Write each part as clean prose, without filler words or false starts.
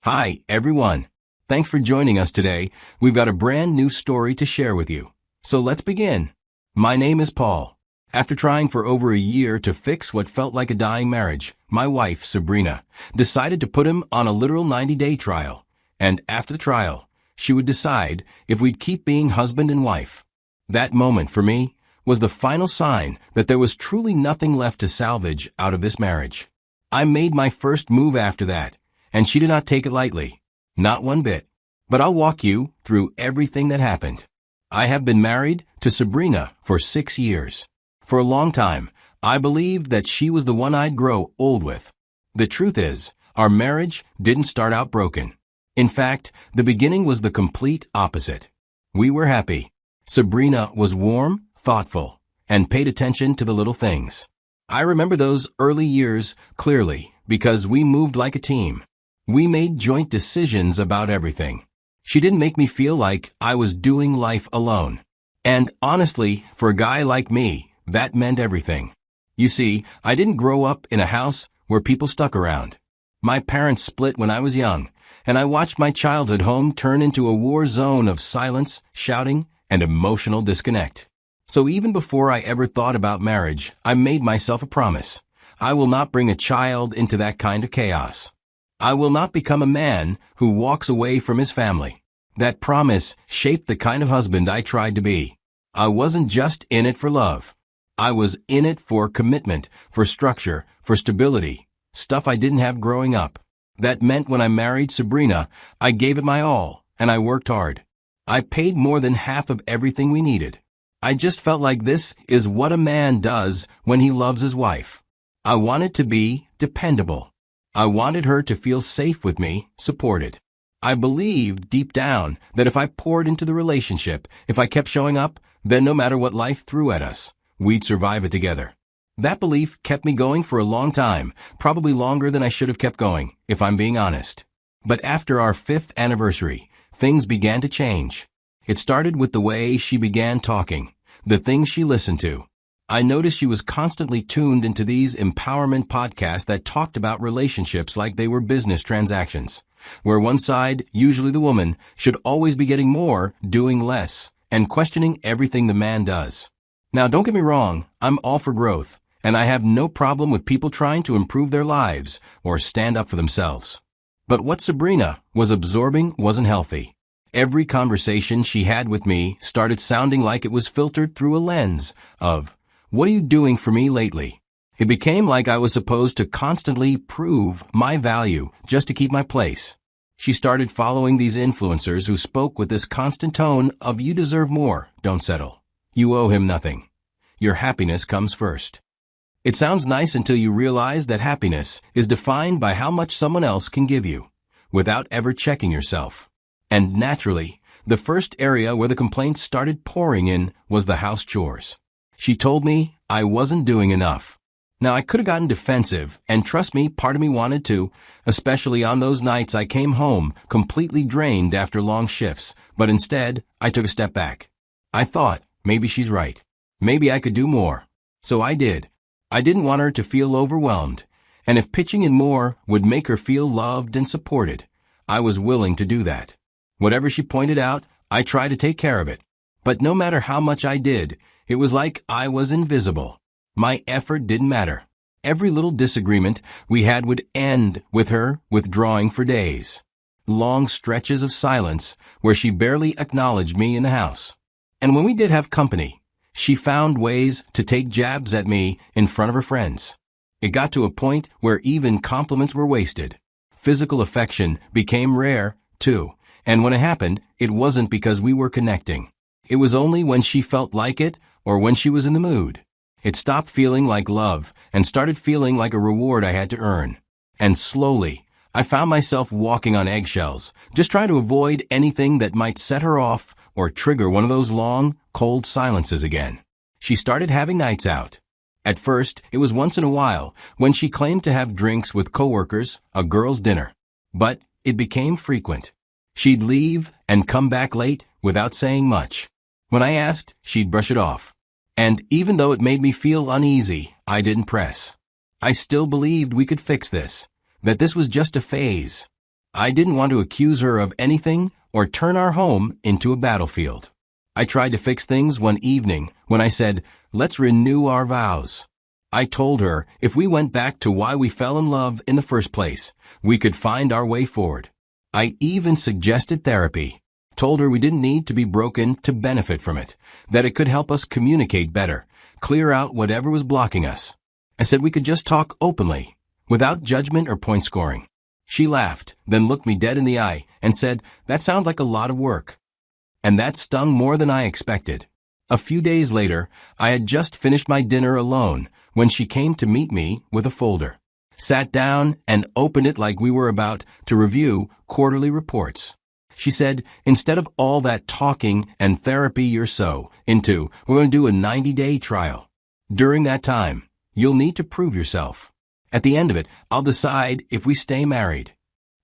Hi, everyone. Thanks for joining us today. We've got a brand new story to share with you. So let's begin. My name is Paul. After trying for over a year to fix what felt like a dying marriage, my wife, Sabrina, decided to put him on a literal 90-day trial. And after the trial, she would decide if we'd keep being husband and wife. That moment, for me, was the final sign that there was truly nothing left to salvage out of this marriage. I made my first move after that, and she did not take it lightly. Not one bit. But I'll walk you through everything that happened. I have been married to Sabrina for 6 years. For a long time, I believed that she was the one I'd grow old with. The truth is, our marriage didn't start out broken. In fact, the beginning was the complete opposite. We were happy. Sabrina was warm, thoughtful, and paid attention to the little things. I remember those early years clearly because we moved like a team. We made joint decisions about everything. She didn't make me feel like I was doing life alone. And honestly, for a guy like me, that meant everything. You see, I didn't grow up in a house where people stuck around. My parents split when I was young, and I watched my childhood home turn into a war zone of silence, shouting, and emotional disconnect. So even before I ever thought about marriage, I made myself a promise. I will not bring a child into that kind of chaos. I will not become a man who walks away from his family. That promise shaped the kind of husband I tried to be. I wasn't just in it for love. I was in it for commitment, for structure, for stability, stuff I didn't have growing up. That meant when I married Sabrina, I gave it my all, and I worked hard. I paid more than half of everything we needed. I just felt like this is what a man does when he loves his wife. I wanted to be dependable. I wanted her to feel safe with me, supported. I believed deep down that if I poured into the relationship, if I kept showing up, then no matter what life threw at us, we'd survive it together. That belief kept me going for a long time, probably longer than I should have kept going, if I'm being honest. But after our 5th anniversary, things began to change. It started with the way she began talking, the things she listened to. I noticed she was constantly tuned into these empowerment podcasts that talked about relationships like they were business transactions, where one side, usually the woman, should always be getting more, doing less, and questioning everything the man does. Now, don't get me wrong, I'm all for growth, and I have no problem with people trying to improve their lives or stand up for themselves. But what Sabrina was absorbing wasn't healthy. Every conversation she had with me started sounding like it was filtered through a lens of, "What are you doing for me lately?" It became like I was supposed to constantly prove my value just to keep my place. She started following these influencers who spoke with this constant tone of, "You deserve more, don't settle. You owe him nothing. Your happiness comes first." It sounds nice until you realize that happiness is defined by how much someone else can give you, without ever checking yourself. And naturally, the first area where the complaints started pouring in was the house chores. She told me I wasn't doing enough. Now, I could have gotten defensive, and trust me, part of me wanted to, especially on those nights I came home completely drained after long shifts, but instead, I took a step back. I thought, maybe she's right. Maybe I could do more. So I did. I didn't want her to feel overwhelmed, and if pitching in more would make her feel loved and supported, I was willing to do that. Whatever she pointed out, I tried to take care of it. But no matter how much I did, it was like I was invisible. My effort didn't matter. Every little disagreement we had would end with her withdrawing for days. Long stretches of silence where she barely acknowledged me in the house. And when we did have company, she found ways to take jabs at me in front of her friends. It got to a point where even compliments were wasted. Physical affection became rare, too, and when it happened, it wasn't because we were connecting. It was only when she felt like it or when she was in the mood. It stopped feeling like love and started feeling like a reward I had to earn. And slowly, I found myself walking on eggshells, just trying to avoid anything that might set her off or trigger one of those long, cold silences again. She started having nights out. At first, it was once in a while when she claimed to have drinks with coworkers, a girls' dinner. But it became frequent. She'd leave and come back late without saying much. When I asked, she'd brush it off. And even though it made me feel uneasy, I didn't press. I still believed we could fix this, that this was just a phase. I didn't want to accuse her of anything or turn our home into a battlefield. I tried to fix things one evening when I said, let's renew our vows. I told her if we went back to why we fell in love in the first place, we could find our way forward. I even suggested therapy. Told her we didn't need to be broken to benefit from it, that it could help us communicate better, clear out whatever was blocking us. I said we could just talk openly, without judgment or point scoring. She laughed, then looked me dead in the eye and said, that sounds like a lot of work. And that stung more than I expected. A few days later, I had just finished my dinner alone when she came to meet me with a folder. Sat down and opened it like we were about to review quarterly reports. She said, instead of all that talking and therapy you're so into, we're going to do a 90-day trial. During that time, you'll need to prove yourself. At the end of it, I'll decide if we stay married.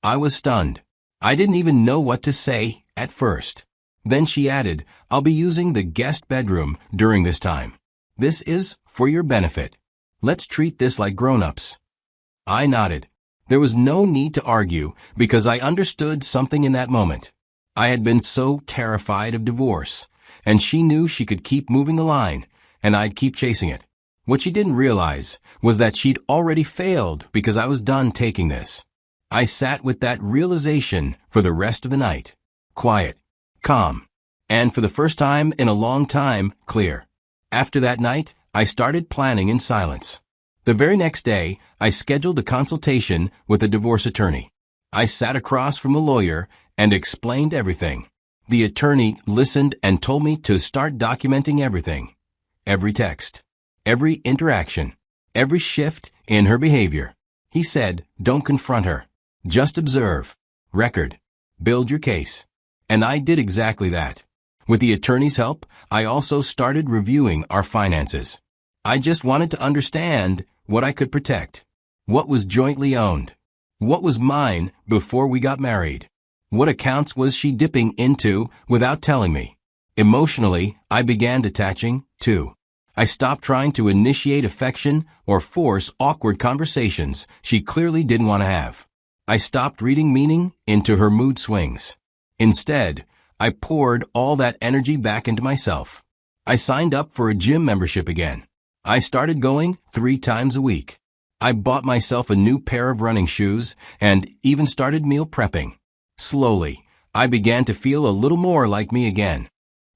I was stunned. I didn't even know what to say at first. Then she added, I'll be using the guest bedroom during this time. This is for your benefit. Let's treat this like grown-ups. I nodded. There was no need to argue because I understood something in that moment. I had been so terrified of divorce, and she knew she could keep moving the line, and I'd keep chasing it. What she didn't realize was that she'd already failed because I was done taking this. I sat with that realization for the rest of the night. Quiet, calm, and for the first time in a long time, clear. After that night, I started planning in silence. The very next day, I scheduled a consultation with a divorce attorney. I sat across from the lawyer and explained everything. The attorney listened and told me to start documenting everything. Every text, every interaction, every shift in her behavior. He said, don't confront her. Just observe, record, build your case. And I did exactly that. With the attorney's help, I also started reviewing our finances. I just wanted to understand what I could protect, what was jointly owned, what was mine before we got married, what accounts was she dipping into without telling me. Emotionally, I began detaching, too. I stopped trying to initiate affection or force awkward conversations she clearly didn't want to have. I stopped reading meaning into her mood swings. Instead, I poured all that energy back into myself. I signed up for a gym membership again. I started going 3 times a week. I bought myself a new pair of running shoes and even started meal prepping. Slowly, I began to feel a little more like me again.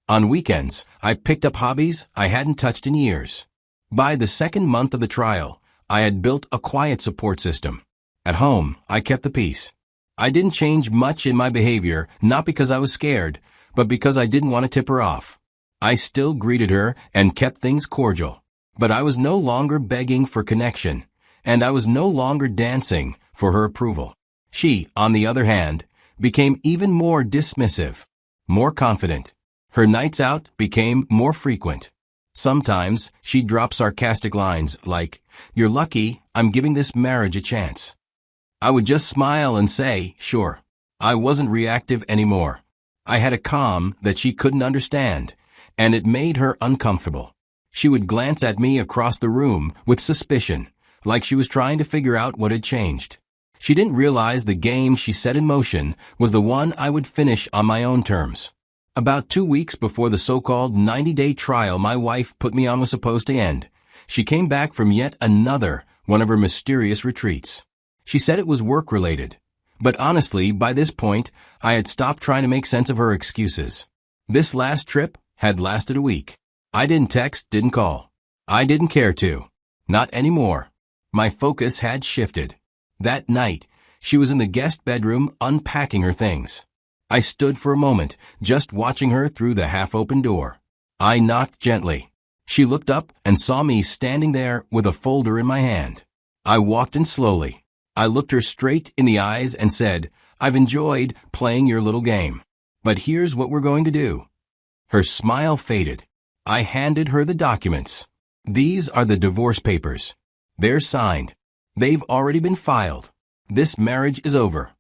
On weekends, I picked up hobbies I hadn't touched in years. By the second month of the trial, I had built a quiet support system. At home, I kept the peace. I didn't change much in my behavior, not because I was scared, but because I didn't want to tip her off. I still greeted her and kept things cordial. But I was no longer begging for connection, and I was no longer dancing for her approval. She, on the other hand, became even more dismissive, more confident. Her nights out became more frequent. Sometimes she'd drop sarcastic lines like, "You're lucky I'm giving this marriage a chance." I would just smile and say, sure. I wasn't reactive anymore. I had a calm that she couldn't understand, and it made her uncomfortable. She would glance at me across the room with suspicion, like she was trying to figure out what had changed. She didn't realize the game she set in motion was the one I would finish on my own terms. About 2 weeks before the so-called 90-day trial my wife put me on was supposed to end, she came back from yet another one of her mysterious retreats. She said it was work-related, but honestly, by this point, I had stopped trying to make sense of her excuses. This last trip had lasted a week. I didn't text, didn't call. I didn't care to. Not anymore. My focus had shifted. That night, she was in the guest bedroom unpacking her things. I stood for a moment, just watching her through the half-open door. I knocked gently. She looked up and saw me standing there with a folder in my hand. I walked in slowly. I looked her straight in the eyes and said, "I've enjoyed playing your little game. But here's what we're going to do." Her smile faded. I handed her the documents. "These are the divorce papers. They're signed. They've already been filed. This marriage is over."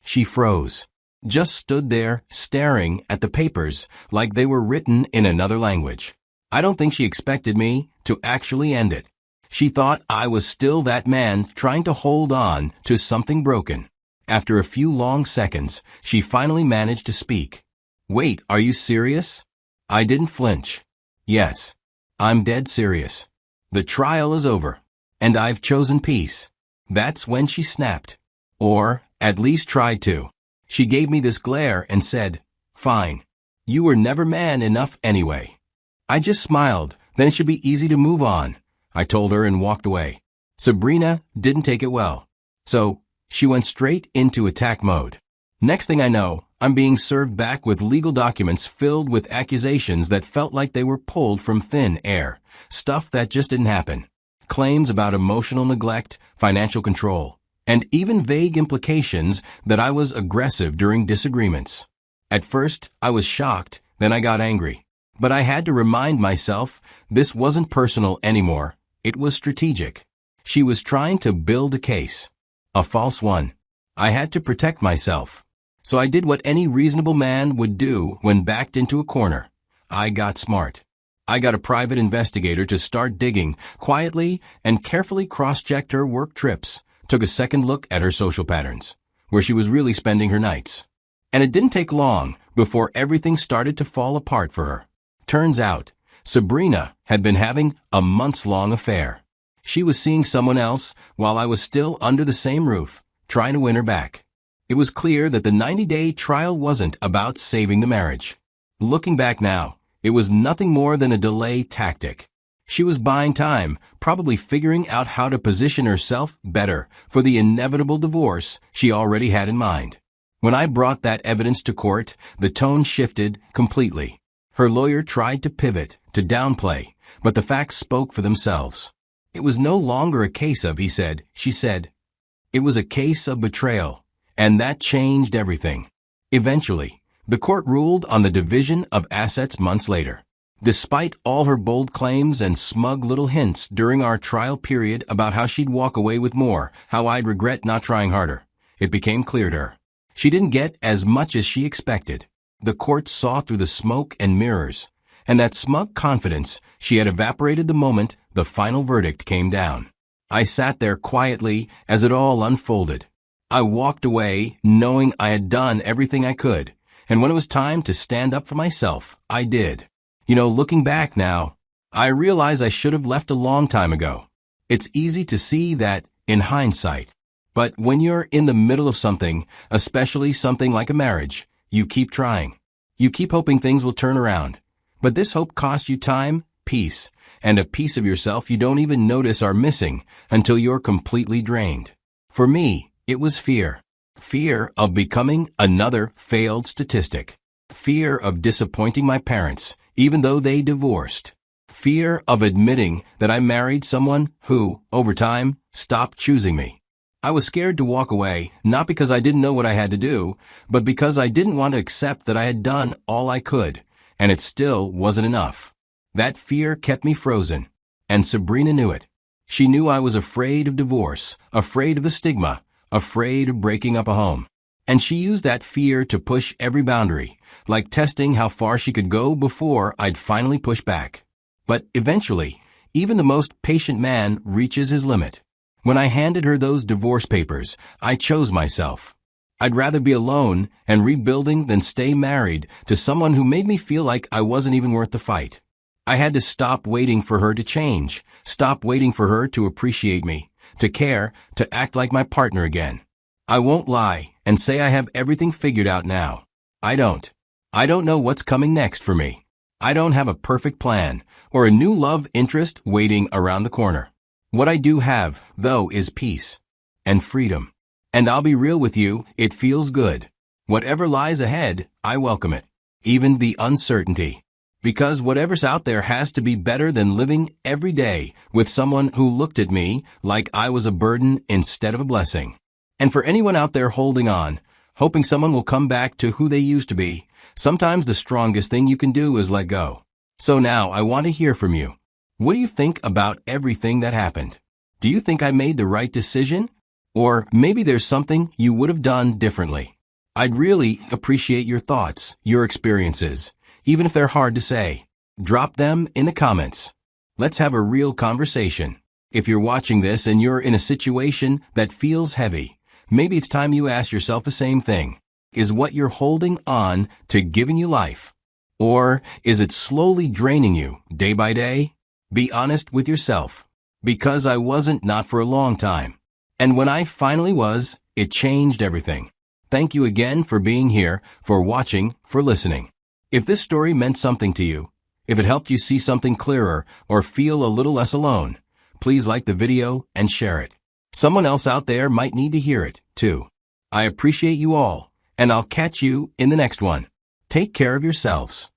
She froze. Just stood there, staring at the papers like they were written in another language. I don't think she expected me to actually end it. She thought I was still that man trying to hold on to something broken. After a few long seconds, she finally managed to speak. "Wait, are you serious?" I didn't flinch. "Yes. I'm dead serious. The trial is over. And I've chosen peace." That's when she snapped. Or, at least tried to. She gave me this glare and said, "Fine. You were never man enough anyway." I just smiled, then it should be easy to move on, I told her and walked away. Sabrina didn't take it well. So, she went straight into attack mode. Next thing I know, I'm being served back with legal documents filled with accusations that felt like they were pulled from thin air. Stuff that just didn't happen. Claims about emotional neglect, financial control, and even vague implications that I was aggressive during disagreements. At first, I was shocked, then I got angry. But I had to remind myself this wasn't personal anymore. It was strategic. She was trying to build a case. A false one. I had to protect myself. So I did what any reasonable man would do when backed into a corner. I got smart. I got a private investigator to start digging, quietly and carefully cross-checked her work trips, took a second look at her social patterns, where she was really spending her nights. And it didn't take long before everything started to fall apart for her. Turns out, Sabrina had been having a months-long affair. She was seeing someone else while I was still under the same roof, trying to win her back. It was clear that the 90-day trial wasn't about saving the marriage. Looking back now, it was nothing more than a delay tactic. She was buying time, probably figuring out how to position herself better for the inevitable divorce she already had in mind. When I brought that evidence to court, the tone shifted completely. Her lawyer tried to pivot, to downplay, but the facts spoke for themselves. It was no longer a case of, he said, she said. It was a case of betrayal, and that changed everything. Eventually, the court ruled on the division of assets months later. Despite all her bold claims and smug little hints during our trial period about how she'd walk away with more, how I'd regret not trying harder, it became clear to her. She didn't get as much as she expected. The court saw through the smoke and mirrors, and that smug confidence she had evaporated the moment the final verdict came down. I sat there quietly as it all unfolded. I walked away knowing I had done everything I could, and when it was time to stand up for myself, I did. Looking back now, I realize I should have left a long time ago. It's easy to see that in hindsight. But when you're in the middle of something, especially something like a marriage, you keep trying. You keep hoping things will turn around. But this hope costs you time, peace, and a piece of yourself you don't even notice are missing until you're completely drained. For me, it was fear. Fear of becoming another failed statistic. Fear of disappointing my parents, even though they divorced. Fear of admitting that I married someone who, over time, stopped choosing me. I was scared to walk away, not because I didn't know what I had to do, but because I didn't want to accept that I had done all I could, and it still wasn't enough. That fear kept me frozen, and Sabrina knew it. She knew I was afraid of divorce, afraid of the stigma, afraid of breaking up a home. And she used that fear to push every boundary, like testing how far she could go before I'd finally push back. But eventually, even the most patient man reaches his limit. When I handed her those divorce papers, I chose myself. I'd rather be alone and rebuilding than stay married to someone who made me feel like I wasn't even worth the fight. I had to stop waiting for her to change, stop waiting for her to appreciate me, to care, to act like my partner again. I won't lie and say I have everything figured out now. I don't. I don't know what's coming next for me. I don't have a perfect plan or a new love interest waiting around the corner. What I do have, though, is peace and freedom. And I'll be real with you, it feels good. Whatever lies ahead, I welcome it. Even the uncertainty. Because whatever's out there has to be better than living every day with someone who looked at me like I was a burden instead of a blessing. And for anyone out there holding on, hoping someone will come back to who they used to be, sometimes the strongest thing you can do is let go. So now I want to hear from you. What do you think about everything that happened? Do you think I made the right decision? Or maybe there's something you would have done differently. I'd really appreciate your thoughts, your experiences, even if they're hard to say. Drop them in the comments. Let's have a real conversation. If you're watching this and you're in a situation that feels heavy, Maybe it's time you ask yourself the same thing. Is what you're holding on to giving you life? Or is it slowly draining you day by day? Be honest with yourself. Because I wasn't not for a long time. And when I finally was, it changed everything. Thank you again for being here, for watching, for listening. If this story meant something to you, if it helped you see something clearer or feel a little less alone, please like the video and share it. Someone else out there might need to hear it, too. I appreciate you all, and I'll catch you in the next one. Take care of yourselves.